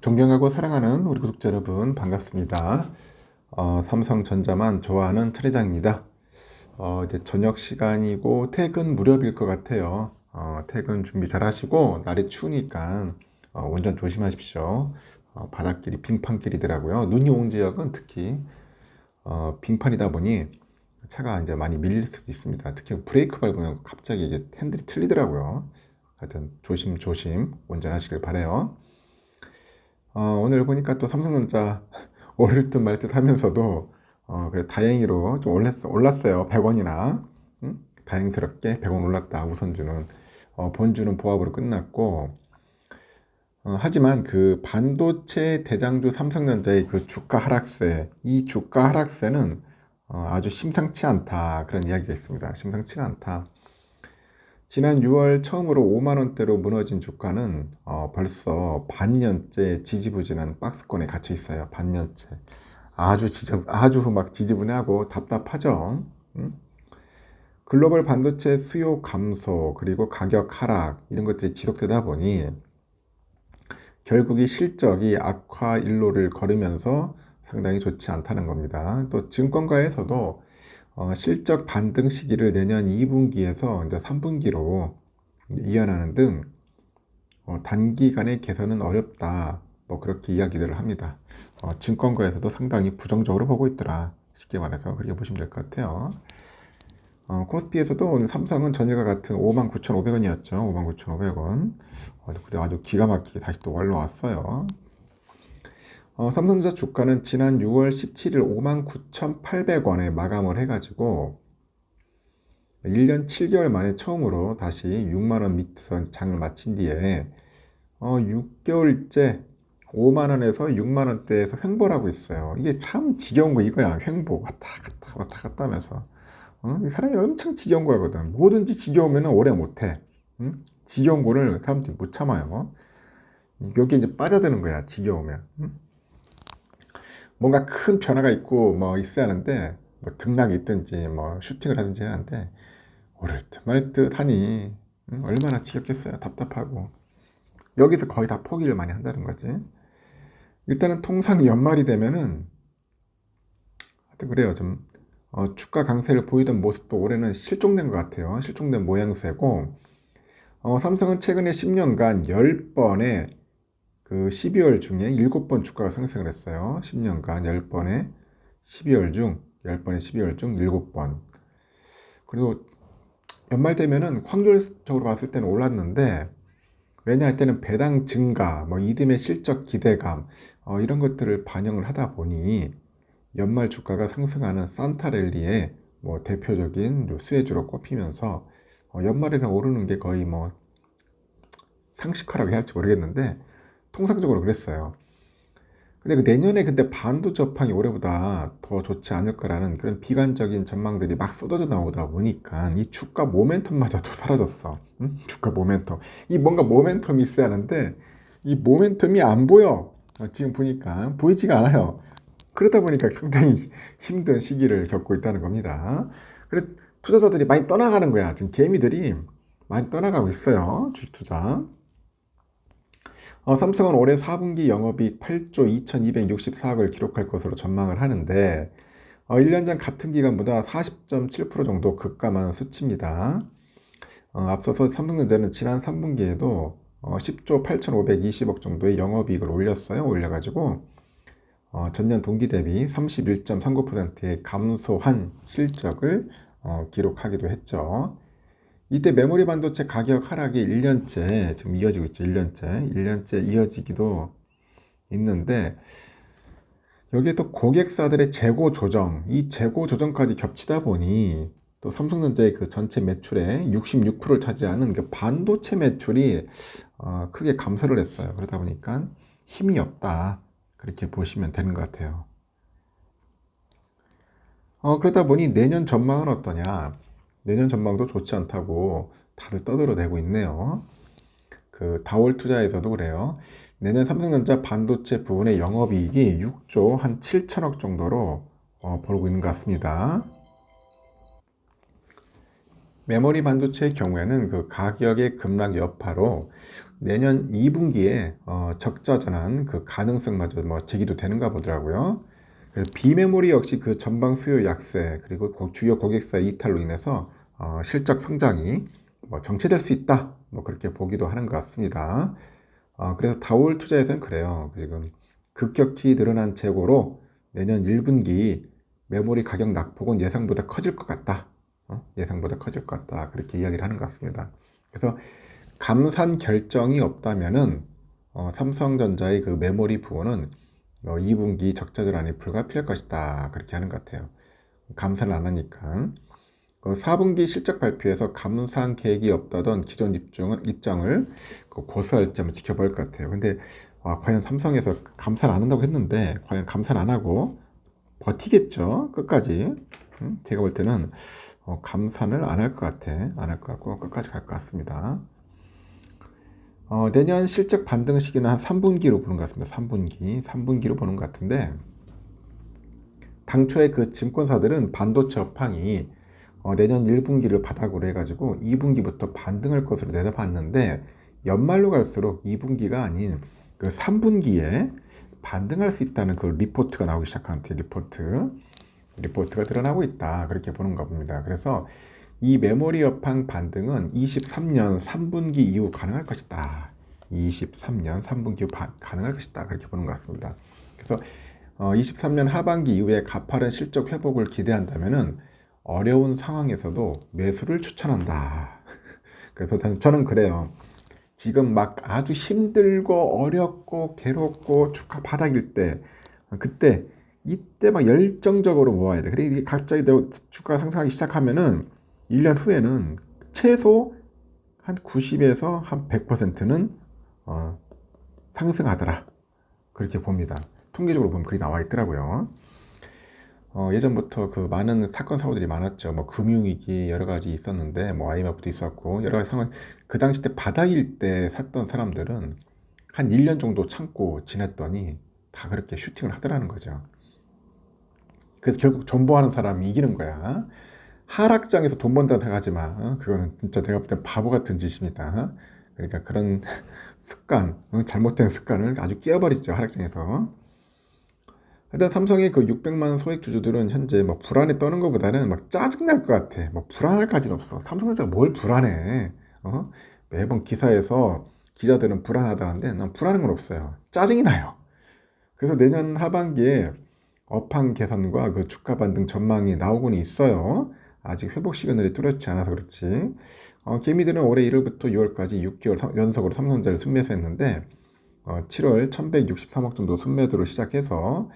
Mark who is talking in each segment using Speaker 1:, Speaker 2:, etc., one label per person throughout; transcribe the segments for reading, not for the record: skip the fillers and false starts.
Speaker 1: 존경하고 사랑하는 우리 구독자 여러분 반갑습니다. 삼성전자만 좋아하는 트레장입니다. 이제 저녁 시간이고 퇴근 무렵일 것 같아요. 퇴근 준비 잘 하시고 날이 추우니까 운전 조심하십시오. 바닷길이 빙판길이더라고요. 눈이 온 지역은 특히 빙판이다 보니 차가 이제 많이 밀릴 수도 있습니다. 특히 브레이크 밟으면 갑자기 이게 핸들이 틀리더라고요. 하여튼 조심조심 운전하시길 바래요. 오늘 보니까 또 삼성전자 오를 듯 말 듯 하면서도 다행히로 좀 올랐어요. 100원이나. 다행스럽게 100원 올랐다. 우선주는. 본주는 보합으로 끝났고, 하지만 그 반도체 대장주 삼성전자의 그 주가 하락세, 이 주가 하락세는 아주 심상치 않다. 그런 이야기가 있습니다. 심상치가 않다. 지난 6월 처음으로 5만원대로 무너진 주가는 벌써 반년째 지지부진한 박스권에 갇혀 있어요. 반년째. 아주 막 지지분해하고 답답하죠. 글로벌 반도체 수요 감소, 그리고 가격 하락, 이런 것들이 지속되다 보니 결국 이 실적이 악화 일로를 걸으면서 상당히 좋지 않다는 겁니다. 또 증권가에서도 실적 반등 시기를 내년 2분기에서 이제 3분기로 이어나는 등 단기간의 개선은 어렵다. 뭐 그렇게 이야기들을 합니다. 증권가에서도 상당히 부정적으로 보고 있더라. 쉽게 말해서 그렇게 보시면 될 것 같아요. 코스피에서도 오늘 삼성은 전일과 같은 59,500원이었죠. 59,500원. 그래 아주 기가 막히게 다시 또 올라왔어요. 삼성전자 주가는 지난 6월 17일 59,800원에 마감을 해가지고 1년 7개월 만에 처음으로 다시 6만원 밑에서 장을 마친 뒤에 6개월째 5만원에서 6만원대에서 횡보를 하고 있어요. 이게 참 지겨운 거 이거야. 횡보 왔다 갔다 하면서 사람이 엄청 지겨운 거거든. 뭐든지 지겨우면 오래 못해. 지겨운 거를 사람들이 못 참아요. 여기 이제 빠져드는 거야. 지겨우면. 뭔가 큰 변화가 있고 뭐 있어야 하는데 뭐 등락이 있든지 뭐 슈팅을 하든지 해야 하는데 오를 듯 말 듯 하니 얼마나 지겹겠어요. 답답하고 여기서 거의 다 포기를 많이 한다는 거지. 일단은 통상 연말이 되면은 하여튼 그래요. 좀 주가 강세를 보이던 모습도 올해는 실종된 것 같아요. 실종된 모양새고 삼성은 최근에 10년간 10번의 그 12월 중에 7번 주가가 상승을 했어요. 10년간 10번에 12월 중 10번에 12월 중 7번. 그리고 연말 되면은 확률적으로 봤을 때는 올랐는데 왜냐 할 때는 배당 증가, 뭐 이듬해 실적 기대감 이런 것들을 반영을 하다 보니 연말 주가가 상승하는 산타랠리의 뭐 대표적인 수혜주로 꼽히면서 연말에는 오르는 게 거의 뭐 상식화라고 해야 할지 모르겠는데 통상적으로 그랬어요. 근데 그 내년에 근데 반도 저팡이 올해보다 더 좋지 않을 거라는 그런 비관적인 전망들이 막 쏟아져 나오다 보니까 이 주가 모멘텀마저도 사라졌어. 주가 모멘텀. 이 뭔가 모멘텀이 있어야 하는데 이 모멘텀이 안 보여. 지금 보니까 보이지가 않아요. 그러다 보니까 상당히 힘든 시기를 겪고 있다는 겁니다. 그래 투자자들이 많이 떠나가는 거야. 지금 개미들이 많이 떠나가고 있어요. 주식 투자. 삼성은 올해 4분기 영업이익 8조 2264억을 기록할 것으로 전망을 하는데 1년 전 같은 기간보다 40.7% 정도 급감한 수치입니다. 앞서서 삼성전자는 지난 3분기에도 10조 8,520억 정도의 영업이익을 올렸어요. 올려가지고 전년 동기 대비 31.39%의 감소한 실적을 기록하기도 했죠. 이때 메모리 반도체 가격 하락이 1년째 지금 이어지고 있죠. 1년째 이어지기도 있는데 여기에 또 고객사들의 재고 조정, 이 재고 조정까지 겹치다 보니 또 삼성전자의 그 전체 매출의 66%를 차지하는 그 반도체 매출이 크게 감소를 했어요. 그러다 보니까 힘이 없다. 그렇게 보시면 되는 것 같아요. 그러다 보니 내년 전망은 어떠냐? 내년 전망도 좋지 않다고 다들 떠들어대고 있네요. 그 다월 투자에서도 그래요. 내년 삼성전자 반도체 부분의 영업이익이 6조 한 7천억 정도로 벌고 있는 것 같습니다. 메모리 반도체의 경우에는 그 가격의 급락 여파로 내년 2분기에 적자 전환 그 가능성마저 뭐 제기도 되는가 보더라고요. 그래서 비메모리 역시 그 전방 수요 약세 그리고 주요 고객사 이탈로 인해서 실적 성장이 뭐 정체될 수 있다. 뭐 그렇게 보기도 하는 것 같습니다. 그래서 다올 투자에서는 그래요. 지금 급격히 늘어난 재고로 내년 1분기 메모리 가격 낙폭은 예상보다 커질 것 같다. 예상보다 커질 것 같다. 그렇게 이야기를 하는 것 같습니다. 그래서 감산 결정이 없다면은 삼성전자의 그 메모리 부분은 2분기 적자 전환이 불가피할 것이다. 그렇게 하는 것 같아요. 감산을 안 하니까. 4분기 실적 발표에서 감산 계획이 없다던 기존 입장을 고수할지 한번 지켜볼 것 같아요. 근데 과연 삼성에서 감산 안 한다고 했는데 과연 감산 안 하고 버티겠죠? 끝까지. 제가 볼 때는 감산을 안 할 것 같아. 안 할 것 같고 끝까지 갈 것 같습니다. 내년 실적 반등 시기는 한 3분기로 보는 것 같습니다. 3분기로 보는 것 같은데 당초에 그 증권사들은 반도체 업황이 내년 1분기를 바닥으로 해가지고 2분기부터 반등할 것으로 내다봤는데 연말로 갈수록 2분기가 아닌 그 3분기에 반등할 수 있다는 그 리포트가 나오기 시작한 리포트가 드러나고 있다. 그렇게 보는가 봅니다. 그래서 이 메모리 업황 반등은 23년 3분기 이후 가능할 것이다. 23년 3분기 이후 가능할 것이다. 그렇게 보는 것 같습니다. 그래서 23년 하반기 이후에 가파른 실적 회복을 기대한다면은 어려운 상황에서도 매수를 추천한다. 그래서 저는 그래요. 지금 막 아주 힘들고 어렵고 괴롭고 주가 바닥일 때 그때 이때 막 열정적으로 모아야 돼. 그래 이게 갑자기 주가가 상승하기 시작하면은 1년 후에는 최소 한 90에서 한 100%는 상승하더라. 그렇게 봅니다. 통계적으로 보면 그게 나와 있더라고요. 예전부터 그 많은 사건 사고들이 많았죠. 뭐 금융위기 여러 가지 있었는데 뭐 IMF도 있었고 여러 가지 상황 그 당시 때 바닥일 때 샀던 사람들은 한 1년 정도 참고 지냈더니 다 그렇게 슈팅을 하더라는 거죠. 그래서 결국 존버하는 사람이 이기는 거야. 하락장에서 돈 번다고 생각하지 마. 그거는 진짜 내가 볼 때 바보 같은 짓입니다. 그러니까 그런 습관, 잘못된 습관을 아주 깨어버리죠. 하락장에서. 일단 삼성의 그 600만 소액 주주들은 현재 뭐 불안에 떠는 것보다는 막 짜증날 것 같아. 뭐 불안할까지는 없어. 삼성전자가 뭘 불안해. 매번 기사에서 기자들은 불안하다는데 난 불안한 건 없어요. 짜증이 나요. 그래서 내년 하반기에 업황 개선과 그 주가 반등 전망이 나오고는 있어요. 아직 회복 시그널이 뚜렷지 않아서 그렇지. 개미들은 올해 1월부터 6월까지 6개월 연속으로 삼성전자를 순매수했는데 7월 1163억 정도 순매도로 시작해서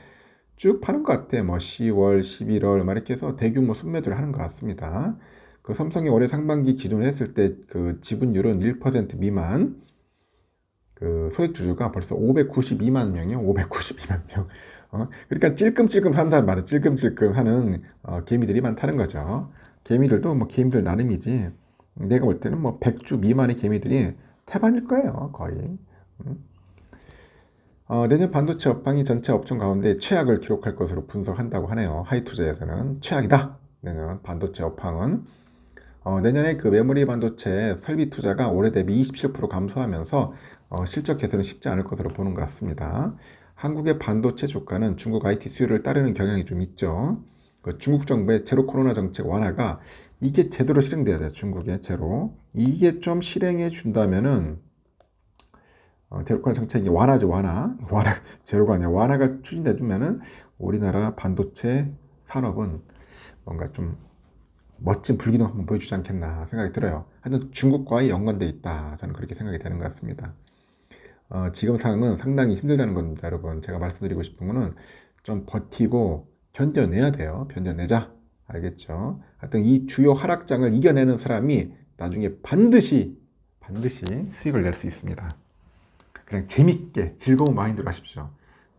Speaker 1: 쭉 파는 것 같아. 뭐 10월, 11월 막 이렇게 해서 대규모 순매도를 하는 것 같습니다. 그 삼성이 올해 상반기 기준을 했을 때 그 지분율은 1% 미만. 그 소액 주주가 벌써 592만 명이요. 592만 명. 그러니까 찔끔찔끔 하는 사람 말은 찔끔찔끔 하는 개미들이 많다는 거죠. 개미들도 뭐 개미들 나름이지. 내가 볼 때는 뭐 100주 미만의 개미들이 태반일 거예요. 거의. 내년 반도체 업황이 전체 업종 가운데 최악을 기록할 것으로 분석한다고 하네요. 하이투자에서는 최악이다. 내년 반도체 업황은. 내년에 그 메모리 반도체 설비 투자가 올해 대비 27% 감소하면서 실적 개선은 쉽지 않을 것으로 보는 것 같습니다. 한국의 반도체 주가는 중국 IT 수요를 따르는 경향이 좀 있죠. 그 중국 정부의 제로 코로나 정책 완화가 이게 제대로 실행돼야 돼요. 중국의 제로. 이게 좀 실행해 준다면은 제로 코로나 정책이 완화죠. 완화. 제로가 아니라 완화가 추진돼 주면은 우리나라 반도체 산업은 뭔가 좀 멋진 불기둥 한번 보여주지 않겠나 생각이 들어요. 하여튼 중국과의 연관돼 있다. 저는 그렇게 생각이 되는 것 같습니다. 지금 상황은 상당히 힘들다는 겁니다, 여러분. 제가 말씀드리고 싶은 거는 좀 버티고 견뎌내야 돼요. 견뎌내자. 알겠죠? 하여튼 이 주요 하락장을 이겨내는 사람이 나중에 반드시 수익을 낼 수 있습니다. 그냥 재밌게 즐거운 마인드로 하십시오.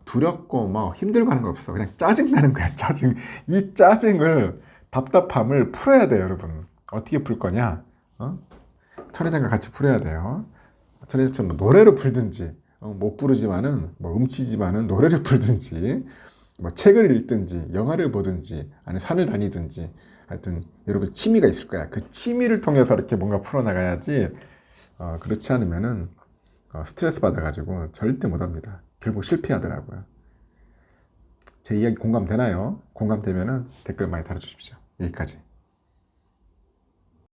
Speaker 1: 두렵고 뭐 힘들고 하는 거 없어. 그냥 짜증나는 거야, 짜증. 이 짜증을 답답함을 풀어야 돼요, 여러분. 어떻게 풀 거냐? 천혜장과 같이 풀어야 돼요. 천혜장처럼 뭐 노래를 풀든지, 못 부르지만은, 뭐 음치지만은 노래를 풀든지, 뭐 책을 읽든지, 영화를 보든지, 아니 산을 다니든지, 하여튼 여러분 취미가 있을 거야. 그 취미를 통해서 이렇게 뭔가 풀어나가야지, 그렇지 않으면은 스트레스 받아가지고 절대 못합니다. 결국 실패하더라고요. 제 이야기 공감되나요? 공감되면은 댓글 많이 달아주십시오. 여기까지.